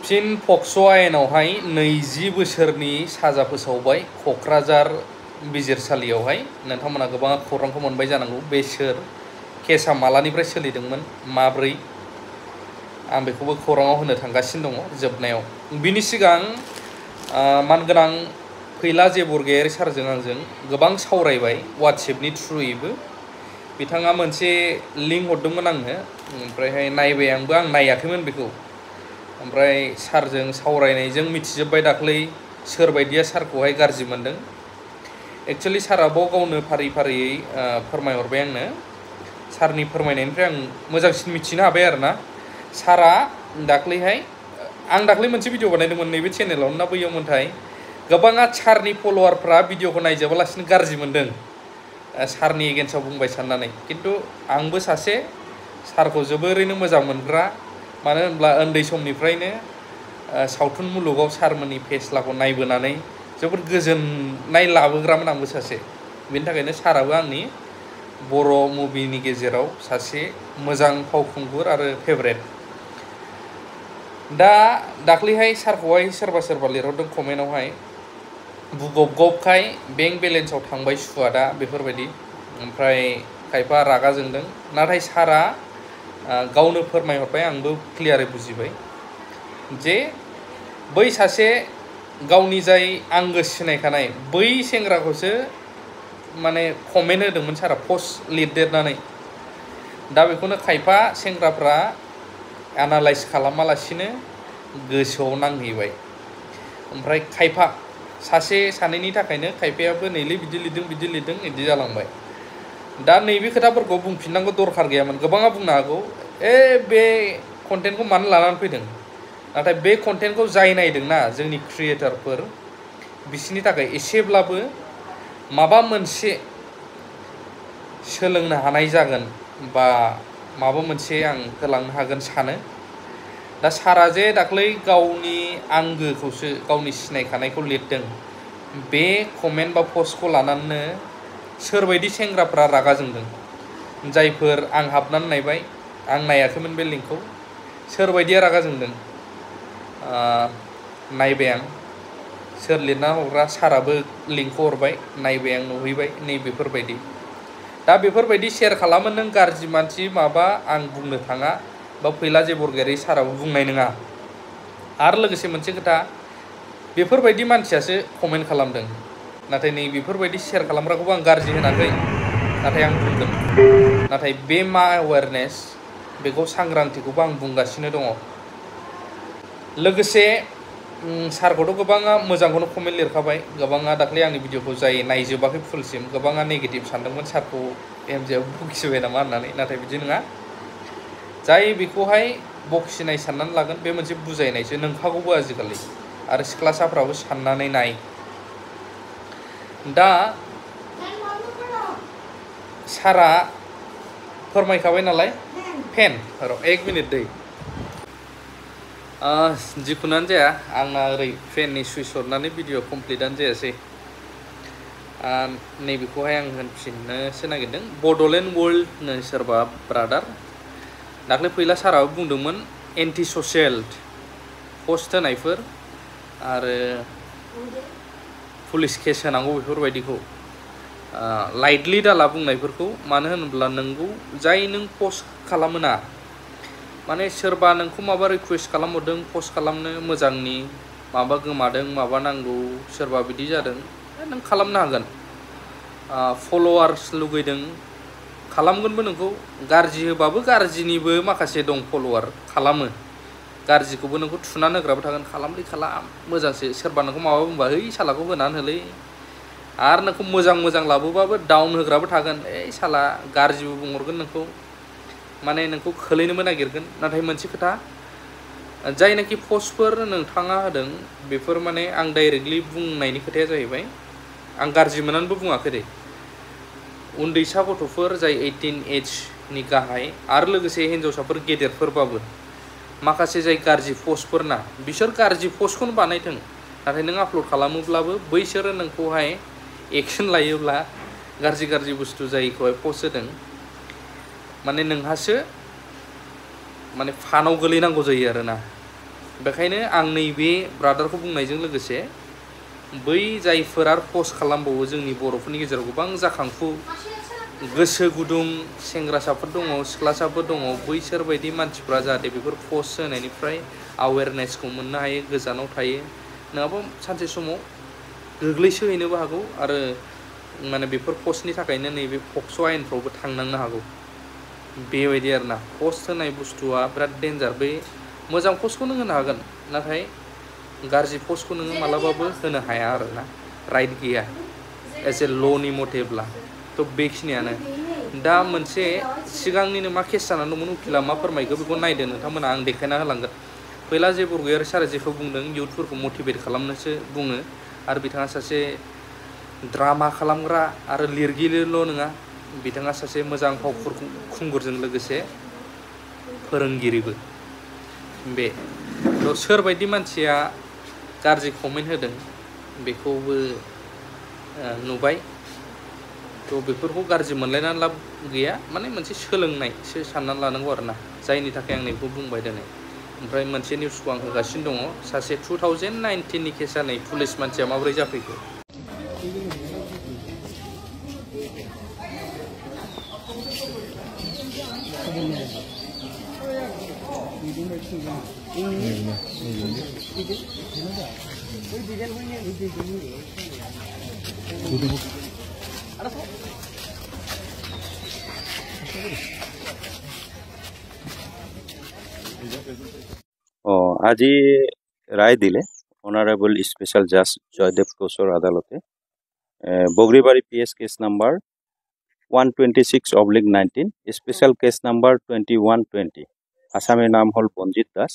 फिन पक्स' आयेनावहाय 20 बोसोरनि साजा फोसावबाय क'क्राझार बिजिरसालियावहाय। नोंथांमोना गोबां खौरांखौ मोनबाय जानांगौ बे सोर, केसा मालानिफ्राय सोलिदोंमोन, माब्रै, आं बेखौबो खौराङाव होनो थांगासिनो दङ जोबनायाव। बिनि सिगां मानगोनां फैला जे बरगयारि सारजों आंजों गोबां सावरायबाय वाट्सएपनि थ्रुयैबो। बिथाङा मोनसे लिंक हरदोंमोन आंनो, ओमफ्रायहाय नायबाय आंबो, आं नायाखैमोन बेखौ। ओमफ्राय सारजों सावरायनायजों मिथिजोब्बाय दाख्लै सोरबायदिया सारखौहाय गाज्रि मोनदों। एक्सुवेलि साराबाव गावनो फारि फारियै फोरमायहरबाय आंनो। सारनि फोरमायनायनिफ्राय आं मोजांसिन मिथिनो हाबाय आरोना। सारा दाख्लैहाय, आं दाख्लै मोनसे भिडिअ बानायदोंमोन नैबे चेनेलावनो ना बैयावमोनथाय, गोबाङा सारनि फल'वारफ्रा भिडिअखौ नायजोबालासिनो गाज्रि मोनदों सारनि एगेन्स्टआव बुंबाय साननानै। खिन्थु आंबो सासे सारखौ जोबोरैनो मोजां मोनग्रा, मानो होनब्ला उन्दै समनिफ्रायनो सावथुन मुलुगाव सारमोननि फेस्लाखौ नायबोनानै जोबोद गोजोननाय लाबोग्रामोन आंबो सासे। बेनि थाखायनो साराबो आंनि बर' मुभिनि गेजेराव सासे मोजां फावखुंगुर आरो फेभरेट। दा दाख्लैहाय सारखौहाय सोरबा सोरबा लिरहरदों कमेन्टआवहाय, बुगबगबखाय बेंक बेलेन्सआव थांबाय सुवादा, बेफोरबायदि। ओमफ्राय खायफा रागा जोंदों, नाथाय सारा गावनो फोरमायहरबाय, आंबो क्लियारै बुजिबाय जे बै सासे गावनि जाय आंगो सिनायखानाय बै सेंग्राखौसो माने कमेन्ट होदोंमोन सारा, पस्ट लिरदेरनानै। दा बेखौनो खायफा सेंग्राफ्रा एनालाइज खालामालासिनो गोसोआव नांहैबाय। ओमफ्राय खायफा सासे सानैनि थाखायनो खायफायाबो नैलै बिदि लिरदों बिदि लिरदों बिदि जालांबाय। दा नैबे खोथाफोरखौ बुंफिननांगौ दरखार गैयामोन। गोबाङा बुंनो हागौ बे कन्टेन्टखौ मानो लानानै फैदों, नाथाय बे कन्टेन्टखौ जाय नायदोंना जोंनि क्रियेटरफोर, बिसोरनि थाखाय एसेब्लाबो माबा मोनसे सोलोंनो हानाय जागोन, बा माबा मोनसे आं होलांनो हागोन सानो। दा सारा जे दाख्लै गावनि आंगोखौसो, गावनि सिनायखानायखौ लिरदों, बे कमेन्ट बा पस्टखौ लानानैनो सोरबायदि सेंग्राफ्रा रागा जोंदों। जायफोर आं हाबनानै नायबाय, आं नायाखैमोन बे लिंकखौ, सोरबायदिया रागा जोंदों नायबाय आं। सोर लिरना हरग्रा, साराबो लिंकखौ हरबाय, नायबाय आं, नुहैबाय, नैबेफोरबायदि। दा बेफोरबायदि शेयार खालामो नों गाज्रि मानसि माबा आं बुंनो थाङा, बा फैला जे बरगयारि साराबो बुंनाय नङा। आरो लोगोसे मोनसे खोथा, बेफोरबायदि मानसियासो कमेन्ट खालामदों, नाथाय नै बेफोरबायदि शेयार खालामग्राखौबो आं गाज्रि होनाखै, नाथाय आं बुंदों। नाथाय बे मा एवेरनेस, बेखौ सांग्रांथिखौबो आं बुंगासिनो दङ। लोगोसे सारखौथ' गोबाङा मोजांखौनो कमेन्ट लिरखाबाय। गोबाङा दाख्लै आंनि भिडिअखौ जाय नायजोबाखै फुलसिम, गोबाङा नेगेटिभ सानदोंमोन सारखौ एमजेआव बखिबाय नामा होननानै, नाथाय बिदि नङा। जाय बेखौहाय बखिनाय साननानै लागोन, बे मोनसे बुजायनायसो, नोंखागौबो आजिखालि। आरो सिख्लासाफ्राबो साननानै नाय। दा सारा फोरमायखाबाय नालाय, फेन र' 1 मिनिट दै, जिखुनुआनो जाया, आंना ओरै फेननि सुइच हरनानै भिडिअ कमप्लिटआनो जायासै। नैबेखौहाय आं होनफिननोसो नागिरदों। बड'लेण्ड वर्ल्ड नो सोरबा ब्रादार, दाख्लै फैला साराबो बुंदोंमोन एन्टि ससियेल पस्ट होनायफोर आरो पुलिस केस होनांगौ बेफोरबायदिखौ लाइटलि दाला बुंनायफोरखौ। मानो होनोब्ला नोंगौ, जाय नों पस्ट खालामोना, माने सोरबा नोंखौ माबा रिकुवेस्ट खालामहरदों पस्ट खालामनो मोजांनि, माबा गोमादों, माबा नांगौ, सोरबा बिदि जादों, नों खालामनो हागोन। फल'वार्स लुगैदों, खालामगोनबो नोंखौ। गाज्रि होबाबो गाज्रिनिबो माखासे दं फल'वार, खालामो। गाज्रिखौबो नोंखौ थुनानै होग्राबो थागोन, खालामलै खालाम, मोजांसो। सोरबा नोंखौ माबा बुंबा है सालाखौ होनानै होलै। आरो नोंखौ मोजां मोजां लाबोबाबो डाउन होग्राबो थागोन, साला गाज्रिबो बुंहरगोन नोंखौ, माने नोंखौ खोलैनोबो नागिरगोन। नाथाय मोनसे खोथा, जायनाखि पस्टफोर नोंथाङा होदों, बेफोर माने आं डाइरेक्टलि बुंनायनि खोथाया जाहैबाय, आं गाज्रि मोननानैबो बुङाखै दे। उन्दैसा गथ'फोर जाय 18 एजनि गाहाय, आरो लोगोसे हिन्जावसाफोर गेदेरफोरबाबो माखासे जाय गाज्रि पस्टफोर ना, बिसोर गाज्रि पस्टखौनो बानायथों, नाथाय नों आपल'ड खालामोब्लाबो बैसोरो नोंखौहाय एक्सन लायोब्ला, गाज्रि गाज्रि बुस्थु जायखौहाय पस्ट होदों, माने नोंहासो माने फानाव गोलैनांगौ जायो आरोना। बेखायनो आं नैबे ब्रादारखौ बुंनायजों लोगोसे बै जायफोर आरो पस्ट खालामबावो जोंनि बर'फोरनि गेजेराव गोबां जाखांफु गोसो गुदुं सेंग्रासाफोर दङ सिख्लासाफोर दङ बैसोर बायदि मानसिफ्रा जाहाथे बेफोर पस्ट होनायनिफ्राय अवेरनेसखौ मोननो हायो गोजानाव थायो नङाबा सानसे समाव गोग्लैसोहैनोबो हागौ आरो माने बेफोर पस्टनि थाखायनो नैबे पक्स' आयेनफ्रावबो थांनांनो हागौ बेबायदि आरोना पस्ट होनाय बुस्थुआ बिराद डेन्जार बे मोजां पस्टखौ नों होनो हागोन नाथाय गाज्रि पस्टखौ नोङो मालाबाबो होनो हाया आरोना राइट गैया एज ए ल'नि मथेब्ला थ' बेखिनियानो दा मोनसे सिगांनिनो मा केस जानानै दंमोन उकिला मा फोरमायखो बेखौ नायदो नोंथांमोना आं देखायना होलांगोन फैला जे बरगयारि सारा जेखौ बुंदों इउथफोरखौ मटिभेट खालामनोसो बुङो आरो बिथाङा सासे ड्रामा खालामग्रा आरो लिरगिरिल' नङा बिथाङा सासे मोजां फावखुंगुरजों लोगोसे फोरोंगिरिबो बे थ' सोरबायदि मानसिया गाज्रि कमेन्ट होदों बेखौबो नुबाय थ' बेफोरखौ गाज्रि मोनलायनानै लाब गैया माने मोनसे सोलोंनायसो साननानै लानांगौ आरोना जायनि थाखाय आं नैखौ बुंबाय दिनै ओमफ्राय मोनसे निउसखौ आं होगासिनो दङ सासे 2019नि केस जानाय पुलिस मानसिया माबोरै जाफैखो আজি রায় দিলে অনারেবল স্পেশাল জাজ জয়দেব কোচর আদালতে Bagribari PS case number 126/19 special case number 2120 আসামের নাম হল Banjit Das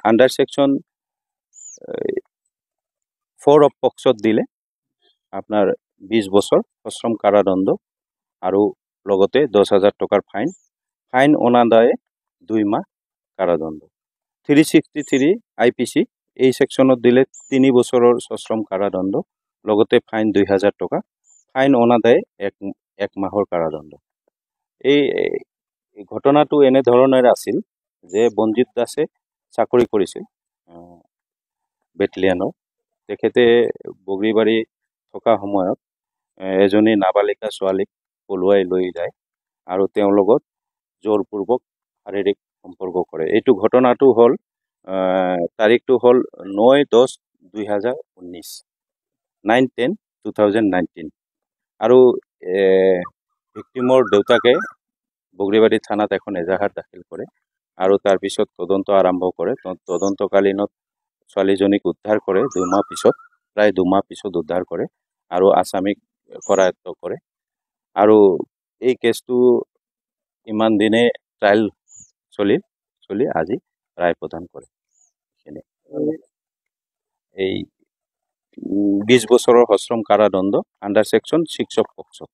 under section 4 of পক্সত দিলে আপনার 20 বছর সশ্রম কারাদণ্ড আৰু লগতে 10,000 টকাৰ ফাইন অনাদায়ে 2 মাহ কারাদণ্ড 363 আইপিসি এই সেকশনত দিলে 3 বছৰৰ সশ্রম কারাদণ্ড লগতে ফাইন 2,000 টকা ফাইন অনাদায়ে 1 মাহৰ কারাদণ্ড এই ঘটনাটো এনে ধৰণৰ আছিল যে বঞ্জিত দাসে চাকৰি কৰিছিল বেটেলিয়ানৰ তেখেতে বগৰিবাড়ি থকা সময়ত এজনী নাবালিকা ছোৱালীক পলুৱাই লৈ যায় আৰু তেওঁৰ লগত জোৰপূৰ্বক শাৰীৰিক সম্পৰ্ক কৰে এইটো ঘটনাটো হল তাৰিখটো হল 9-10-2019 9-10-2019 আৰু ভিক্টিমৰ দেউতাকে বগৰিবাড়ি থানাত এখন এজাহাৰ দাখিল কৰে আৰু তাৰ পিছত তদন্ত আৰম্ভ কৰে তদন্তকালীনত ছোৱালীজনীক উদ্ধাৰ কৰে 2 মাহ পিছত প্ৰায় 2 মাহ পিছত উদ্ধাৰ কৰে আৰু আসামিক কৰায়ত্ব কৰে আৰু এই কেছটো ইমান দিনে ট্ৰায়াল চলি আজি রায় প্রদান করে এই 20 বছৰৰ সশ্রম কারাদণ্ড under section 6 of POCSO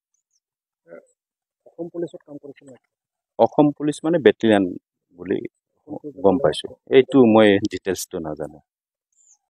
Assam police মানে বেটেলিয়ান বুলি গম পাইছো এইটো মই ডিটেইলছটো নাজানো